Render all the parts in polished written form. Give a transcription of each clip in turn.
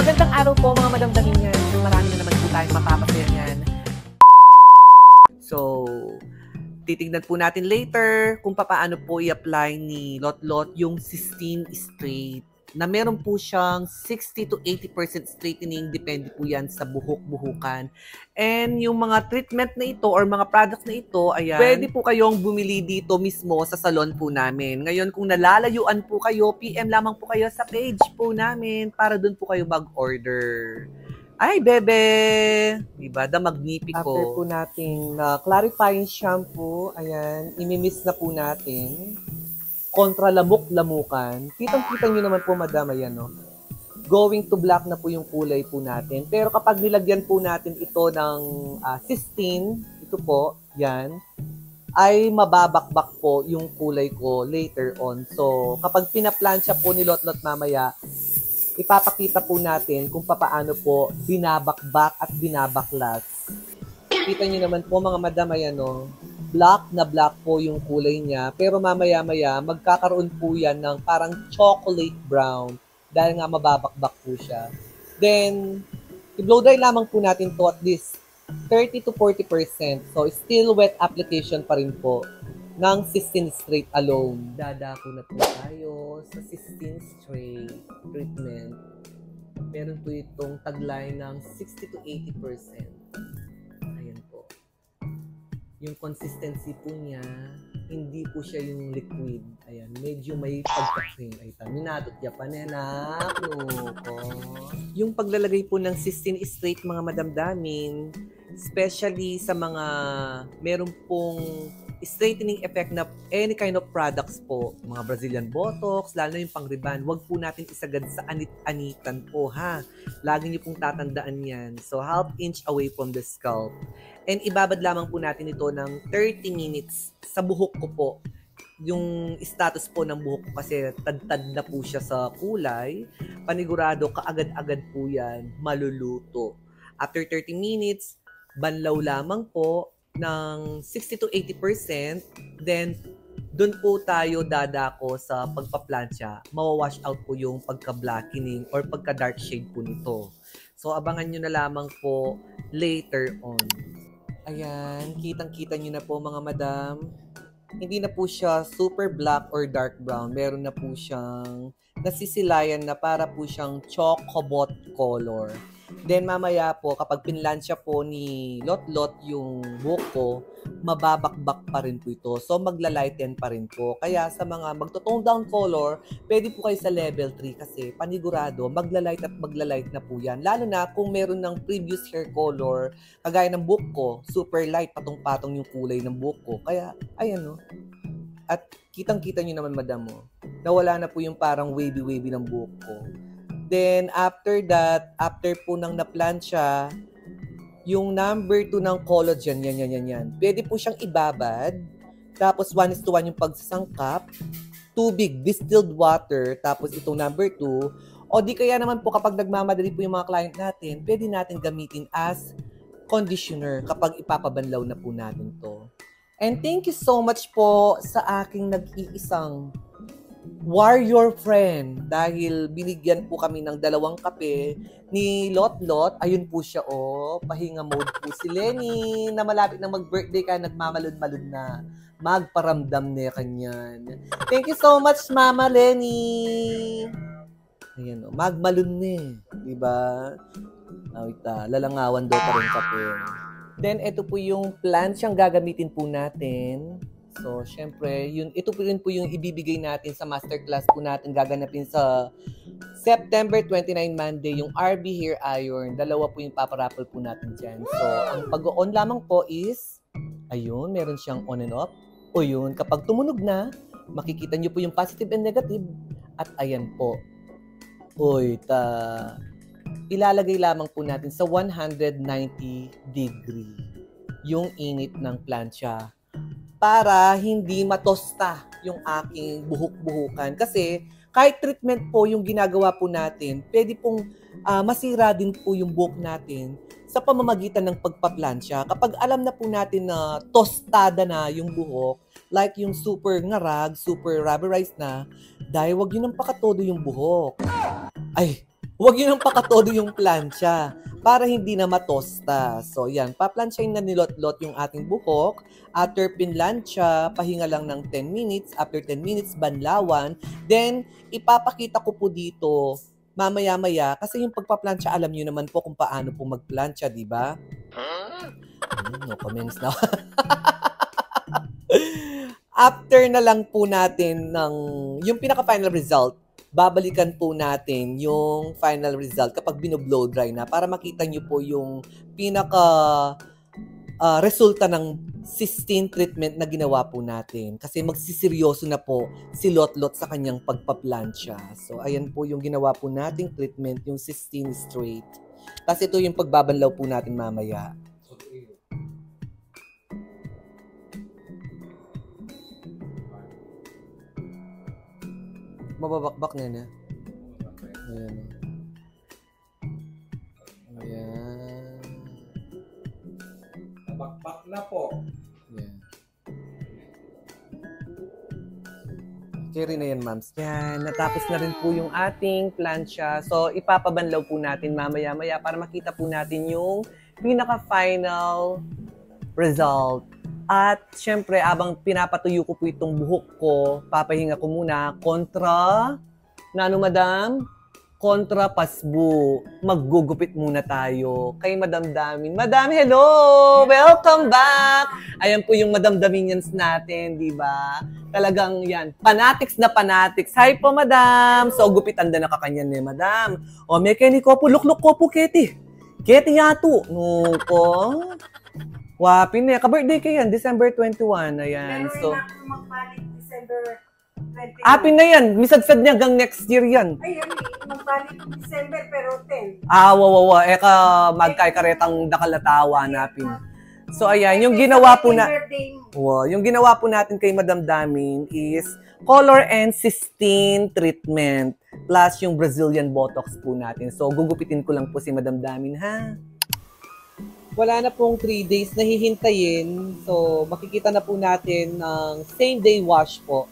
Magandang araw po mga madamdamin yan. Marami na naman po tayong mapapasaya yan. So, titignan po natin later kung paano po i-apply ni Lotlot yung Sistine Straight na meron po siyang 60 to 80% straightening, depende po yan sa buhok-buhukan. And yung mga treatment na ito or mga products na ito, ayan, pwede po kayong bumili dito mismo sa salon po namin. Ngayon, kung nalalayuan po kayo, PM lamang po kayo sa page po namin para dun po kayo mag-order. Ay, bebe! Diba? The Magnifico. After po nating clarifying shampoo, ayan, imimiss na po natin. Kontra lamok-lamukan. Kitang-kita nyo naman po, madam, ayan, no? Going to black na po yung kulay po natin. Pero kapag nilagyan po natin ito ng Sistine, ito po, yan, ay mababakbak po yung kulay ko later on. So, kapag pinaplansya po ni Lotlot mamaya, ipapakita po natin kung paano po binabakbak at binabaklas. Kita nyo naman po, mga madam, ayan, no? Black na black po yung kulay niya. Pero mamaya-maya, magkakaroon po yan ng parang chocolate brown dahil nga mababakbak po siya. Then, i-blow dry lamang po natin to at least 30 to 40%. So, still wet application pa rin po ng Sistine Straight alone. Dadako na po tayo sa Sistine Straight treatment. Meron po itong tagline ng 60 to 80%. Yung consistency po niya, hindi po siya yung liquid. Ayan, medyo may pagka-cream. Ay, minatot ya panenak. Yung paglalagay po ng Sistine Straight, mga madamdamin, especially sa mga meron pong straightening effect na any kind of products po, mga Brazilian Botox, lalo na yung pang-riban, wag po natin isagad sa anit-anitan po, ha? Lagi niyo pong tatandaan yan. So, half inch away from the scalp. And ibabad lamang po natin ito ng 30 minutes sa buhok ko po. Yung status po ng buhok ko kasi tad-tad na po siya sa kulay. Panigurado, kaagad-agad po yan, maluluto. After 30 minutes, banlaw lamang po ng 60 to 80%. Then, doon po tayo dadako sa pagpa-plancha. Mawawash out po yung pagka-blackening or pagka-dark shade po nito. So, abangan nyo na lamang po later on. Ayan, kitang-kita nyo na po, mga madam. Hindi na po siya super black or dark brown. Meron na po siyang nasisilayan na para po siyang chocobot color. Then mamaya po, kapag pinlansya po ni Lotlot yung buhok ko, mababakbak pa rin po ito. So magla-lighten pa rin po. Kaya sa mga magto-tone down color, pwede po kayo sa level 3 kasi panigurado, magla-light at magla-light na po yan. Lalo na kung meron ng previous hair color, kagaya ng buhok ko, super light, patong-patong yung kulay ng buhok ko. Kaya, ayan, no? At kitang-kita nyo naman, madam, nawala na po yung parang wavy-wavy ng buhok ko. Then, after that, after po nang naplansya, yung number 2 ng collagen, yan. Pwede po siyang ibabad. Tapos, 1:1 yung pagsasangkap. Tubig, distilled water. Tapos, itong number 2. O di kaya naman po, kapag nagmamadali po yung mga client natin, pwede natin gamitin as conditioner kapag ipapabanlaw na po natin to. And thank you so much po sa aking nag-iisang warrior friend dahil binigyan po kami ng 2 kape ni Lotlot. Ayun po siya, pahinga mode po si Lenny na malapit na mag-birthday ka, nagmamalod-malod na. Magparamdam na kanyan. Thank you so much, Mama Lenny. Ayan, magmalon na, diba? Lalangawan daw pa rin kape. Then, ito po yung plan siyang gagamitin po natin. So, syempre, ito po rin po yung ibibigay natin sa masterclass po natin gaganapin sa September 29 Monday, yung RB Hair Iron. 2 po yung paparaffle po natin dyan. So, ang pag-on lamang po is, ayun, meron siyang on and off. O yun, kapag tumunog na, makikita nyo po yung positive and negative. At ayan po. Ilalagay lamang po natin sa 190 degree yung init ng plancha para hindi matosta yung aking buhok-buhukan. Kasi kahit treatment po yung ginagawa po natin, pwede pong masira din po yung buhok natin sa pamamagitan ng pagpaplansya. Kapag alam na po natin na tostada na yung buhok, like yung super ngarag, super rubberized na, dahil wag yun ang pakatodo yung buhok. Ay, Huwag yun ang pakatodo yung plancha para hindi na matosta. So, yan. Paplansyahin na nilot-lot yung ating buhok. After pinlansya, pahinga lang ng 10 minutes. After 10 minutes, banlawan. Then, ipapakita ko po dito mamaya-maya. Kasi yung pagpaplansya, alam nyo naman po kung paano po magplansya, di ba? No comments na. After na lang po natin ng yung pinaka-final result, babalikan po natin yung final result kapag binoblow dry na para makita nyo po yung pinaka resulta ng cysteine treatment na ginawa po natin. Kasi magsiseryoso na po si Lot-Lot sa kanyang pagpaplansya. So, ayan po yung ginawa po nating treatment, yung cysteine straight. Tapos ito yung pagbabanlaw po natin mamaya. Mababakbak na na. Ayan. Ayan. Nabakbak na po. Ayan. Carry na yan, ma'ams. Yan. Natapos na rin po yung ating plancha. So, ipapabanlaw po natin mamaya-maya para makita po natin yung pinaka-final result. At syempre, abang pinapatuyo ko po itong buhok ko, papahinga ko muna kontra, na ano madam? Kontra pasbu. Maggugupit muna tayo kay Madam Damin. Madam, hello! Welcome back! Ayan po yung Madam Daminians natin, di ba? Talagang yan, fanatics na fanatics. Hi po, Madam! So, gupitan na nakakanyan ni Madam. O, may keni ko po, lukluk ko po, Keti. Keti yato. Nuko. Wapin eh. Ka-birthday kayo yan, December 21. Ayan. So, magpalit December 21. apin na yan. Misadsad niya hanggang next year yan. Ay, yan eh. Magpalit December pero 10. Wawawa. Eka, magkay-karetang dakalatawa napin. So, ayan. Yung ginawa po na... Wow, yung ginawa po natin kay Madam Damin is color and cysteine treatment plus yung Brazilian Botox po natin. So, gugupitin ko lang po si Madam Damin, ha? Wala na pong 3 days na hihintayin. So, makikita na po natin ng same day wash po.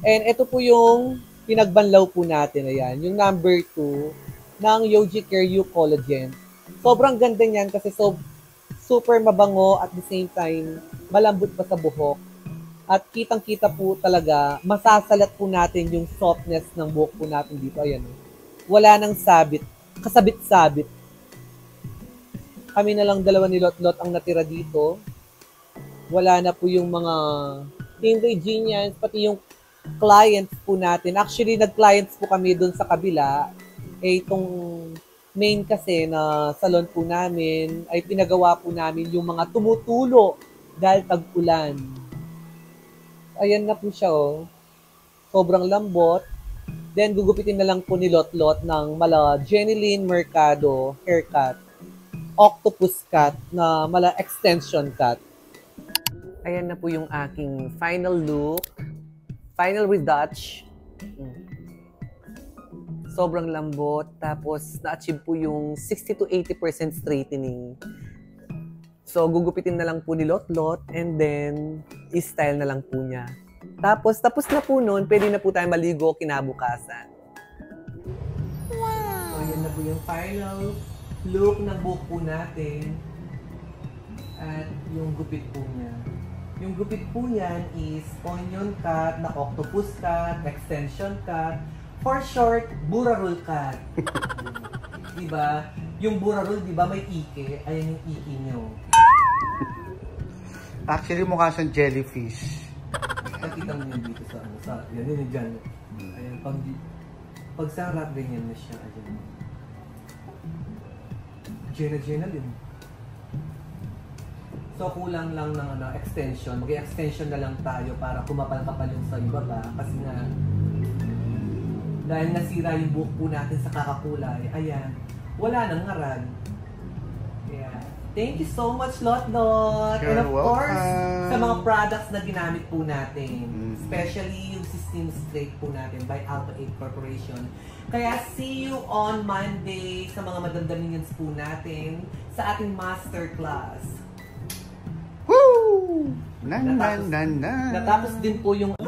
And ito po yung pinagbanlaw po natin. Ayan, yung number 2 ng Yogi Care U Collagen. Sobrang ganda niyan kasi super mabango at the same time malambot pa sa buhok. At kitang-kita po talaga, masasalat po natin yung softness ng buhok po natin dito. Ayan. Wala nang sabit. Kasabit-sabit. Kami na lang dalawa ni Lot-Lot ang natira dito. Wala na po yung mga ingredients, pati yung clients po natin. Actually, nag-clients po kami doon sa kabila. Itong main kasi na salon po namin, ay pinagawa po namin yung mga tumutulo dahil tag-ulan. Ayan na po siya, oh. Sobrang lambot. Then, gugupitin na lang po ni Lot-Lot ng mala Jenilyn Mercado haircut. Octopus cut na mala extension cut. Ayan na po yung aking final look. Final retouch. Sobrang lambot. Tapos na-achieve po yung 60 to 80% straightening. So gugupitin na lang po ni Lot-Lot and then i-style na lang po niya. Tapos na po nun, pwede na po tayo maligo kinabukasan. Wow! So ayan na po yung final look ng buhok po natin at yung gupit po niya. Yung gupit po niyan is onion cut, na octopus cut, extension cut, for short, burarul cut. Diba? Yung burarul, diba may ike? Ayan yung ike nyo. Actually, mukha siyang jellyfish. Nakita mo yun dito sa yan yung dyan. Ayan, pag sarap, ganyan na siya. Ayan. Gena din. So, kulang lang ng extension. Mag-extension na lang tayo para kumapal-kapal yung sa ibaba. Kasi nga, dahil nasira yung buhok po natin sa kakakulay, ayan, wala nang ngarag. Yeah. Thank you so much, Lot-Lot. And of course, sa mga products na ginamit po natin. Especially yung Cysteine Straight po natin by Alpha 8 Corporation. Kaya see you on Monday sa mga madamdaminians po natin sa ating masterclass. Woo! Nan, nan, nan, nan. Natapos din po yung